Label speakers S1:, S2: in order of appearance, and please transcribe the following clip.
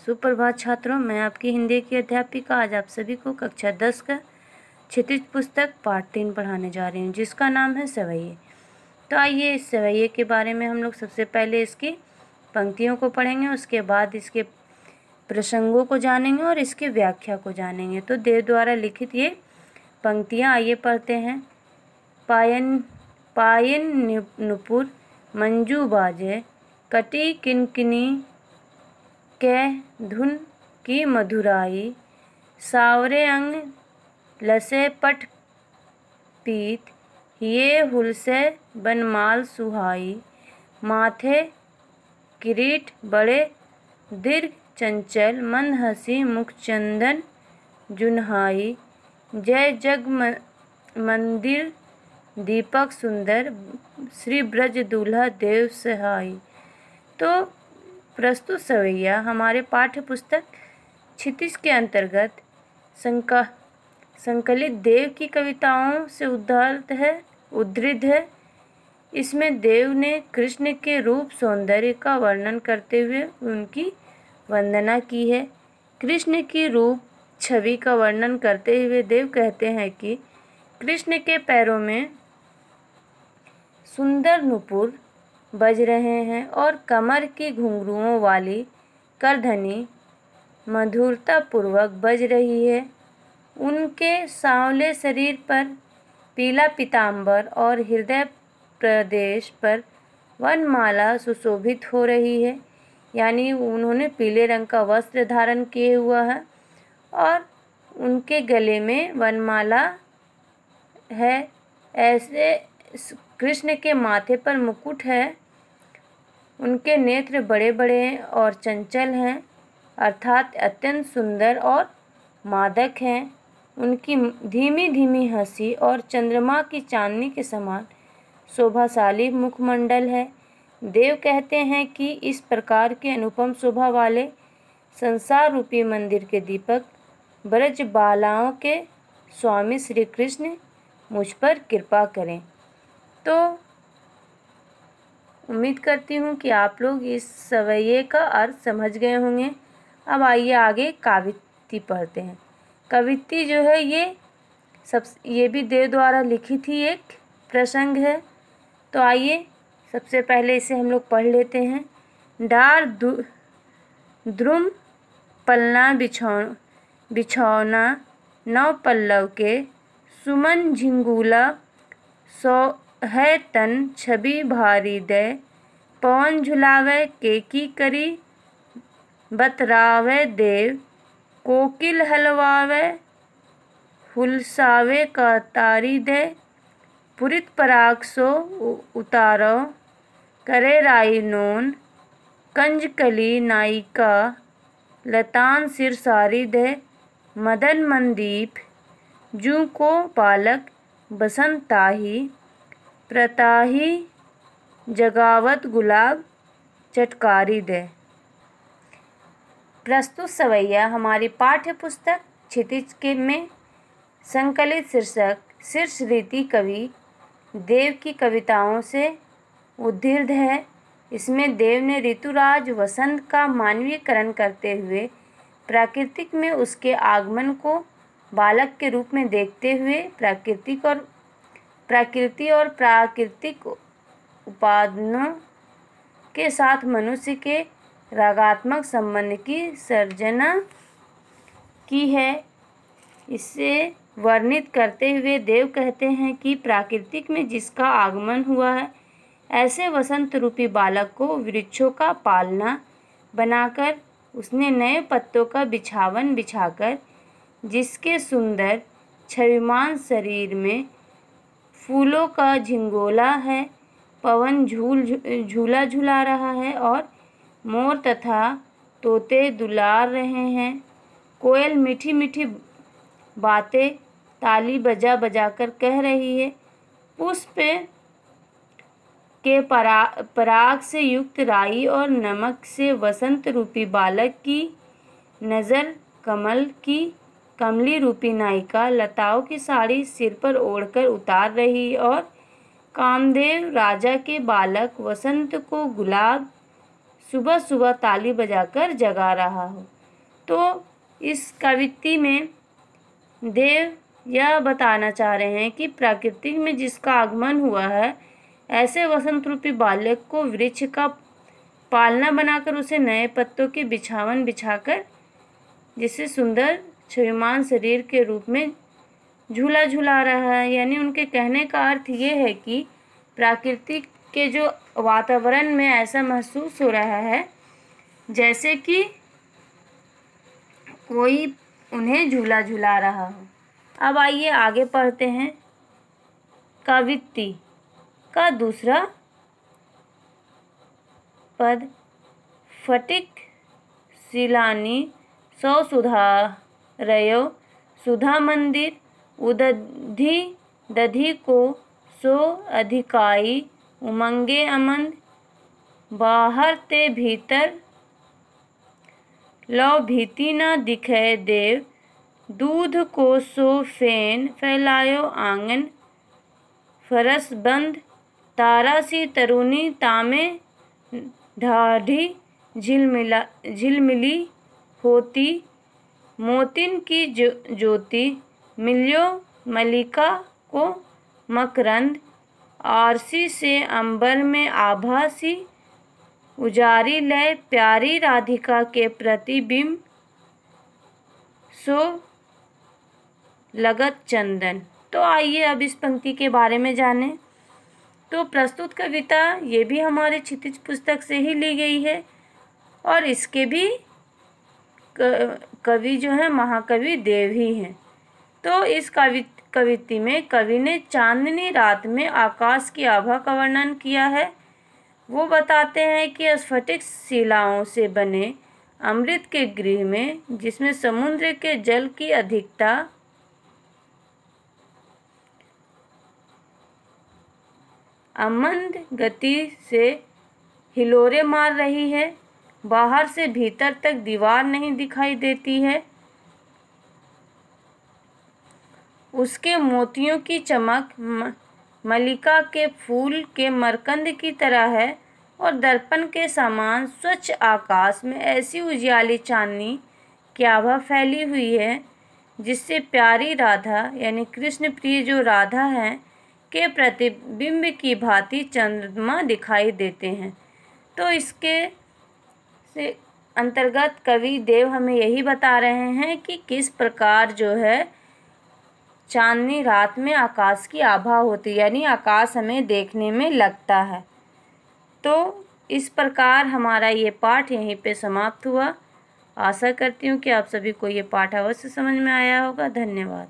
S1: सुप्रभात छात्रों, मैं आपकी हिंदी की अध्यापिका आज आप सभी को कक्षा 10 का क्षितिज पुस्तक पाठ 3 पढ़ाने जा रही हूँ, जिसका नाम है सवैये। तो आइए इस सवैये के बारे में हम लोग सबसे पहले इसकी पंक्तियों को पढ़ेंगे, उसके बाद इसके प्रसंगों को जानेंगे और इसकी व्याख्या को जानेंगे। तो देव द्वारा लिखित ये पंक्तियाँ आइए पढ़ते हैं। पायन नुपुर मंजू बाजे, कटी किनकिनी के धुन की मधुराई, सावरे अंग लसे पट पीत, ये हुलसे बनमाल सुहाई, माथे किरीट बड़े दीर्घ चंचल, मंद हसी मुख चंदन जुन्हाई, जय जग मंदिर दीपक सुंदर, श्री ब्रज दूल्हा देव सहाई। तो प्रस्तुत सवैया हमारे पाठ्य पुस्तक क्षितिज के अंतर्गत संकलित देव की कविताओं से उद्धृत है। इसमें देव ने कृष्ण के रूप सौंदर्य का वर्णन करते हुए उनकी वंदना की है। कृष्ण की रूप छवि का वर्णन करते हुए देव कहते हैं कि कृष्ण के पैरों में सुंदर नुपुर बज रहे हैं और कमर की घुंघरुओं वाली करधनी मधुरतापूर्वक बज रही है। उनके सांवले शरीर पर पीला पीतांबर और हृदय प्रदेश पर वनमाला सुशोभित हो रही है, यानी उन्होंने पीले रंग का वस्त्र धारण किए हुआ है और उनके गले में वनमाला है। ऐसे कृष्ण के माथे पर मुकुट है। उनके नेत्र बड़े बड़े और चंचल हैं, अर्थात अत्यंत सुंदर और मादक हैं। उनकी धीमी धीमी हंसी और चंद्रमा की चांदनी के समान शोभाशाली मुखमंडल है। देव कहते हैं कि इस प्रकार के अनुपम शोभा वाले संसार रूपी मंदिर के दीपक ब्रज बालाओं के स्वामी श्री कृष्ण मुझ पर कृपा करें। तो उम्मीद करती हूँ कि आप लोग इस सवैये का अर्थ समझ गए होंगे। अब आइए आगे कावित्ती पढ़ते हैं। कवित्ती जो है ये भी देव द्वारा लिखित ही एक प्रसंग है। तो आइए सबसे पहले इसे हम लोग पढ़ लेते हैं। डार द्रुम पलना बिछौना नौ पल्लव के, सुमन झिंगुला सो है तन छवि भारी दे, पवन झुलावे केकी करी बतरावे देव, कोकिल हलवावे हुलसावे का तारी दे, पुरित पराग सो उतारो करे राई नोन, कंजकली नायिका लतान सिर सारी दे, मदन मंदीप जू को बालक बसंताही, प्रताही जगावत गुलाब चटकारी दे। प्रस्तुत सवैया हमारी पाठ्य पुस्तक क्षितिज के में संकलित शीर्षक शीर्ष रीति कवि देव की कविताओं से उद्धृत है। इसमें देव ने ऋतुराज वसंत का मानवीकरण करते हुए प्राकृतिक में उसके आगमन को बालक के रूप में देखते हुए प्रकृति और प्राकृतिक उपादानों के साथ मनुष्य के रागात्मक संबंध की सर्जना की है। इसे वर्णित करते हुए देव कहते हैं कि प्राकृतिक में जिसका आगमन हुआ है, ऐसे वसंत रूपी बालक को वृक्षों का पालना बनाकर उसने नए पत्तों का बिछावन बिछाकर, जिसके सुंदर छविमान शरीर में फूलों का झिंगोला है, पवन झूला झुला रहा है और मोर तथा तोते दुलार रहे हैं, कोयल मीठी मीठी बातें ताली बजा बजा कर कह रही है, पुष्प के पराग से युक्त राई और नमक से वसंत रूपी बालक की नज़र कमल की कमली रूपी नायिका लताओं की साड़ी सिर पर ओढ़कर उतार रही और कामदेव राजा के बालक वसंत को गुलाब सुबह सुबह ताली बजाकर जगा रहा हो। तो इस कवित्ती में देव यह बताना चाह रहे हैं कि प्रकृति में जिसका आगमन हुआ है, ऐसे वसंत रूपी बालक को वृक्ष का पालना बनाकर उसे नए पत्तों के बिछावन बिछाकर जिसे सुंदर छविमान शरीर के रूप में झूला झूला रहा है। यानी उनके कहने का अर्थ ये है कि प्रकृति के जो वातावरण में ऐसा महसूस हो रहा है जैसे कि कोई उन्हें झूला झूला रहा हो। अब आइए आगे पढ़ते हैं। कवित्ती का दूसरा पद, फटिक शिलानी सौ सुधारयो सुधा मंदिर उदधि दधि को सो अधिकाई उमंगे अमंद बाहर ते भीतर लो भीति न दिखे देव दूध को सो फेन फैलायो आंगन फरस बंद तारा सी तरुणी तामे ढाढ़ी झिलमिली होती मोतिन की ज्योति मिलियो मलिका को मकरंद आरसी से अंबर में आभा सी उजारी लय प्यारी राधिका के प्रतिबिंब सो लगत चंदन। तो आइए अब इस पंक्ति के बारे में जानें। तो प्रस्तुत कविता ये भी हमारे क्षितिज पुस्तक से ही ली गई है और इसके भी कवि जो है महाकवि देव ही हैं। तो इस कवित्ती में कवि ने चांदनी रात में आकाश की आभा का वर्णन किया है। वो बताते हैं कि स्फटिक शिलाओं से बने अमृत के गृह में, जिसमें समुद्र के जल की अधिकता अमंद गति से हिलोरे मार रही है, बाहर से भीतर तक दीवार नहीं दिखाई देती है, उसके मोतियों की चमक मलिका के फूल के मरकंद की तरह है और दर्पण के समान स्वच्छ आकाश में ऐसी उजियाली चांदनी की आभा फैली हुई है जिससे प्यारी राधा यानी कृष्ण प्रिय जो राधा हैं के प्रतिबिंब की भांति चंद्रमा दिखाई देते हैं। तो इसके से अंतर्गत कवि देव हमें यही बता रहे हैं कि किस प्रकार जो है चांदनी रात में आकाश की आभा होती है, यानी आकाश हमें देखने में लगता है। तो इस प्रकार हमारा ये पाठ यहीं पे समाप्त हुआ। आशा करती हूँ कि आप सभी को ये पाठ अवश्य समझ में आया होगा। धन्यवाद।